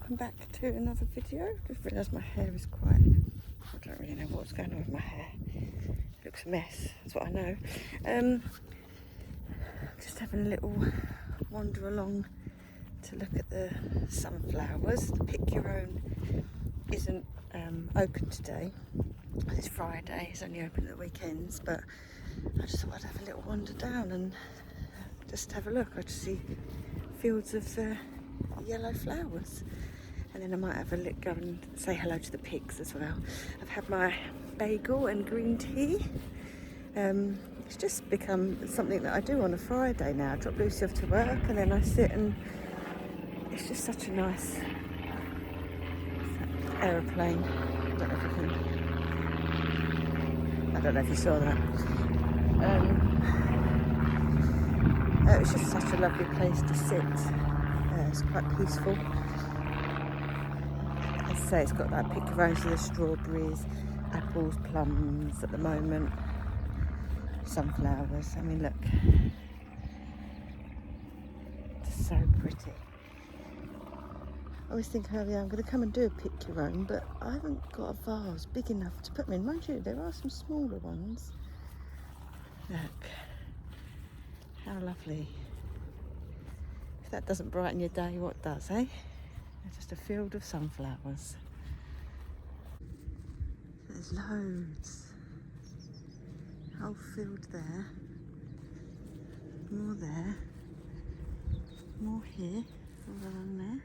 welcome back to another video. Just realised my hair is quite, I don't really know what's going on with my hair. It looks a mess, that's what I know. Just having a little wander along to look at the sunflowers. The Pick Your Own isn't open today. It's Friday, it's only open at the weekends, but I just thought I'd have a little wander down and just have a look. I just see fields of yellow flowers, and then I might have a look, go and say hello to the pigs as well. I've had my bagel and green tea. It's just become something that I do on a Friday now. I drop Lucy off to work and then I sit, and it's just such a nice aeroplane. I don't know if you saw that. It's just such a lovely place to sit. It's quite peaceful. As I say, it's got that pick your own, so the strawberries, apples, plums at the moment, sunflowers. I mean, look, it's so pretty. I always think, oh yeah, I'm going to come and do a pick your own, but I haven't got a vase big enough to put them in. Mind you, there are some smaller ones. Look, how lovely. If that doesn't brighten your day, what does, eh? It's just a field of sunflowers. There's loads. Whole field there. More there. More here. All along there.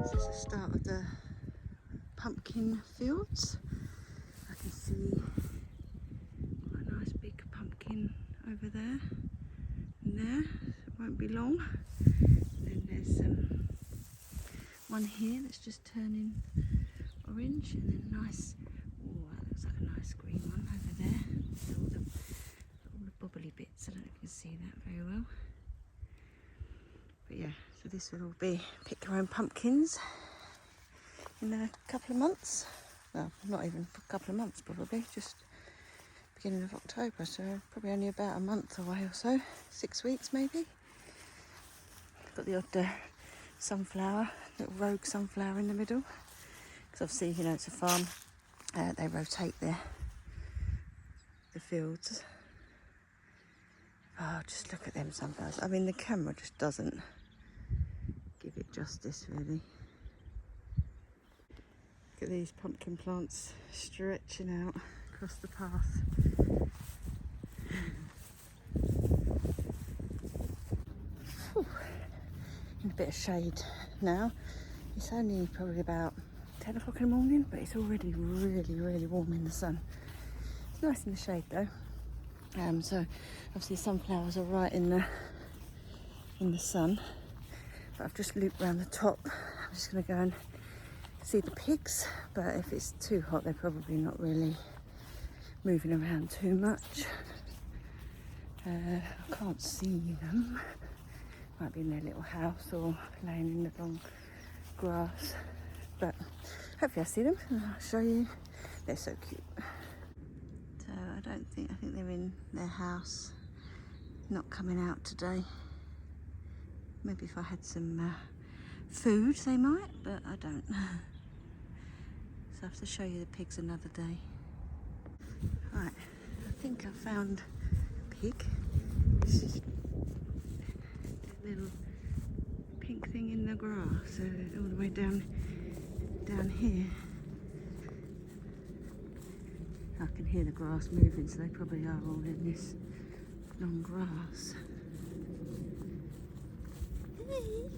This is the start of the pumpkin fields. I can see quite a nice big pumpkin over there and there. It won't be long. And then there's one here that's just turning orange, and then nice, oh that looks like a nice green one over there with all the bubbly bits. I don't know if you can see that very well. But yeah, so this will all be pick your own pumpkins in a couple of months. Well, not even a couple of months probably, just beginning of October, so probably only about a month away or so, 6 weeks maybe. Got the odd sunflower, little rogue sunflower in the middle, because obviously, you know, it's a farm, they rotate the fields. Oh, just look at them sunflowers. I mean, the camera just doesn't give it justice, really. Look at these pumpkin plants stretching out across the path. Whew. In a bit of shade now. It's only probably about 10 o'clock in the morning, but it's already really, really warm in the sun. It's nice in the shade though. So obviously sunflowers are right in the sun, but I've just looped around the top. I'm just going to go and see the pigs, but if it's too hot they're probably not really moving around too much. I can't see them. Might be in their little house or laying in the long grass, but hopefully I see them and I'll show you. They're so cute. So I think they're in their house, not coming out today. Maybe if I had some food they might, but I don't. So I have to show you the pigs another day. Right, I think I found a pig. This is a little pink thing in the grass, all the way down here. I can hear the grass moving, so they probably are all in this long grass. Hey.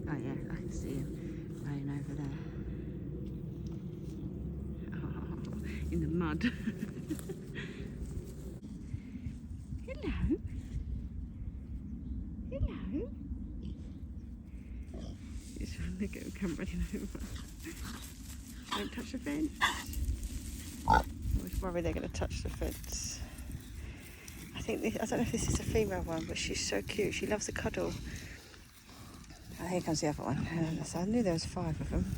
Oh yeah, I can see him laying over there. Oh, in the mud. Hello. Hello. He's trying to go come running over. Don't touch the fence. I was worried they're going to touch the fence. I think I don't know if this is a female one, but she's so cute. She loves a cuddle. Oh, here comes the other one. So I knew there was 5 of them.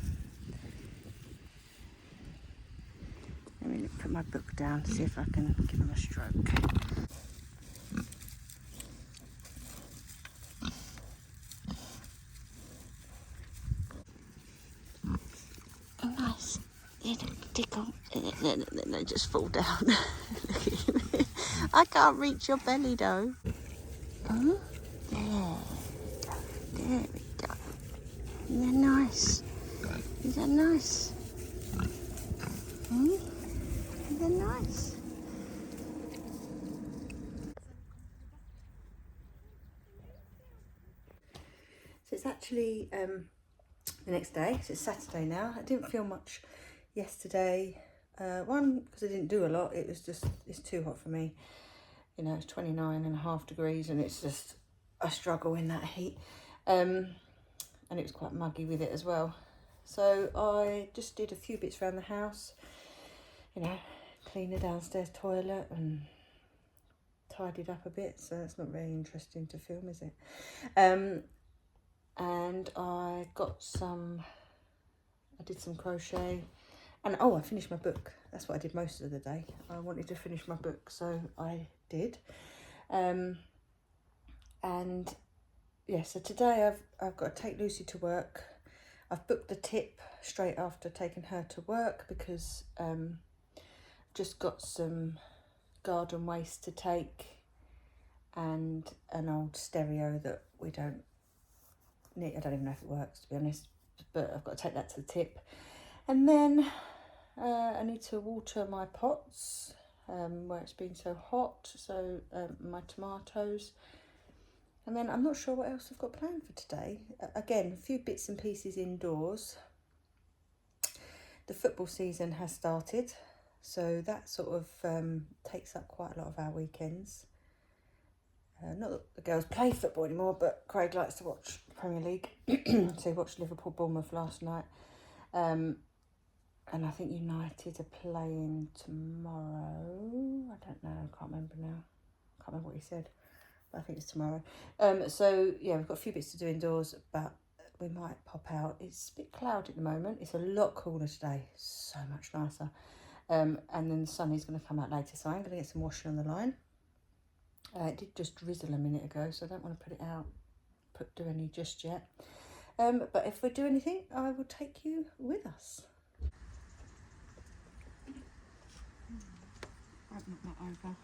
Let me put my book down to see if I can give them a stroke. Oh, nice. Tickle. Then they just fall down. I can't reach your belly though. Oh, there we go. Isn't that nice? Is that nice? Isn't that nice? So it's actually the next day, so it's Saturday now. I didn't feel much yesterday. One, because I didn't do a lot. It was just, it's too hot for me. You know, it's 29.5 degrees and it's just a struggle in that heat. And it was quite muggy with it as well. So I just did a few bits around the house. You know, cleaned the downstairs toilet and tidied up a bit. So it's not very interesting to film, is it? And I did some crochet, and oh, I finished my book. That's what I did most of the day. I wanted to finish my book, so I did. And yeah, so today I've got to take Lucy to work. I've booked the tip straight after taking her to work because I've just got some garden waste to take and an old stereo that we don't need. I don't even know if it works, to be honest, but I've got to take that to the tip. And then I need to water my pots where it's been so hot, so my tomatoes. And then I'm not sure what else I've got planned for today. Again, a few bits and pieces indoors. The football season has started, so that sort of takes up quite a lot of our weekends. Not that the girls play football anymore, but Craig likes to watch Premier League. So he watched Liverpool Bournemouth last night. And I think United are playing tomorrow. I don't know, I can't remember now. I can't remember what he said, but I think it's tomorrow. So yeah, we've got a few bits to do indoors, but we might pop out. It's a bit cloudy at the moment. It's a lot cooler today, so much nicer. And then the sun is going to come out later, so I'm going to get some washing on the line. It did just drizzle a minute ago, so I don't want to put it out, do any just yet. But if we do anything, I will take you with us. I've knocked that over.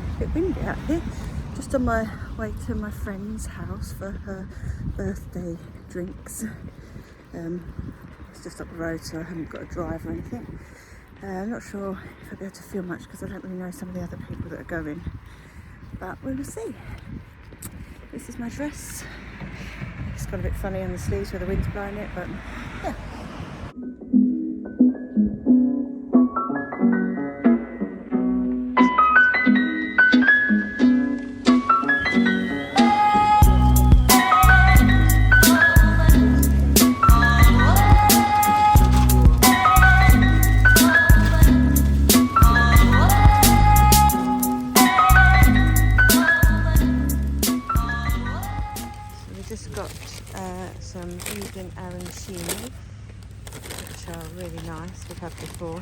A bit windy out here. Just on my way to my friend's house for her birthday drinks. It's just up the road, so I haven't got a drive or anything. I'm not sure if I'll be able to film much because I don't really know some of the other people that are going, but we'll see. This is my dress. It's got a bit funny on the sleeves where the wind's blowing it, but yeah. Just got some vegan arancini, which are really nice. We've had before.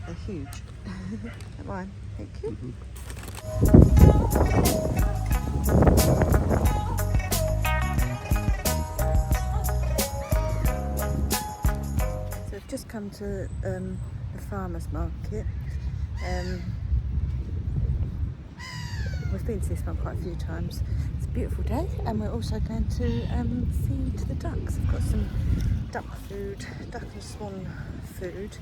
They're huge. Don't mind. Thank you. So I've just come to the farmer's market. We've been to this one quite a few times. It's a beautiful day, and we're also going to feed the ducks. I've got some duck food, duck and swan food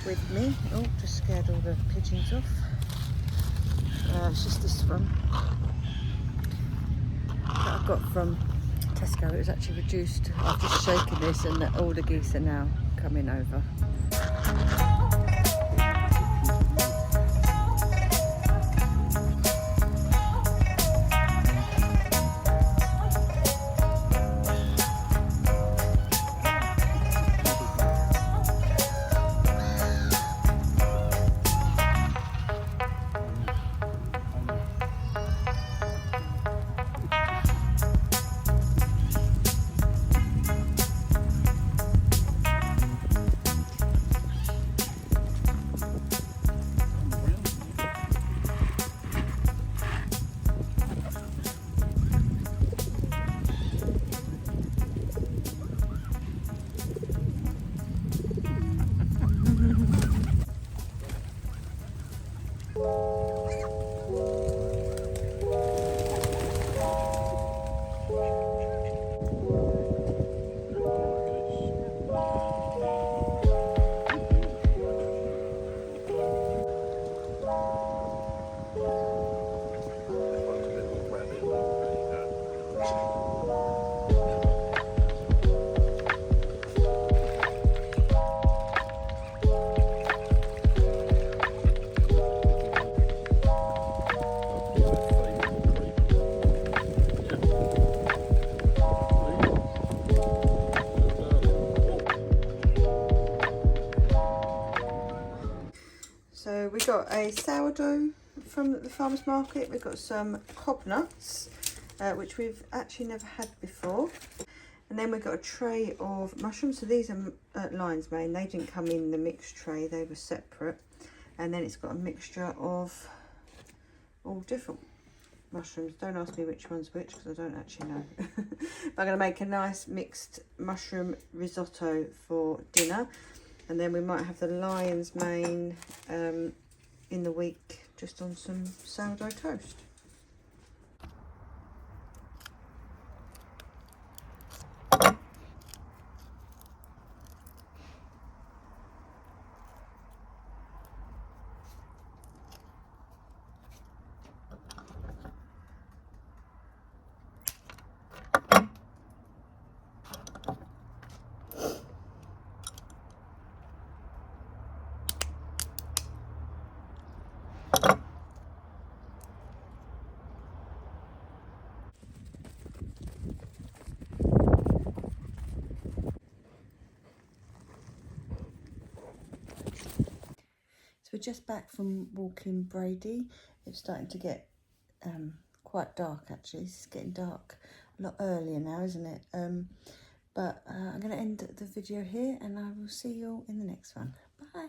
with me. Oh, just scared all the pigeons off. It's just this one that I got from Tesco. It was actually reduced. I've just shaken this, and all the geese are now coming over. So we got a sourdough from the farmer's market. We've got some cob nuts, which we've actually never had before. And then we've got a tray of mushrooms. So these are lion's mane. They didn't come in the mixed tray, they were separate. And then it's got a mixture of all different mushrooms. Don't ask me which one's which because I don't actually know. But I'm going to make a nice mixed mushroom risotto for dinner. And then we might have the lion's mane in the week just on some sourdough toast. We're just back from walking Brady. It's starting to get quite dark actually. It's getting dark a lot earlier now, isn't it? But I'm going to end the video here and I will see you all in the next one. Bye.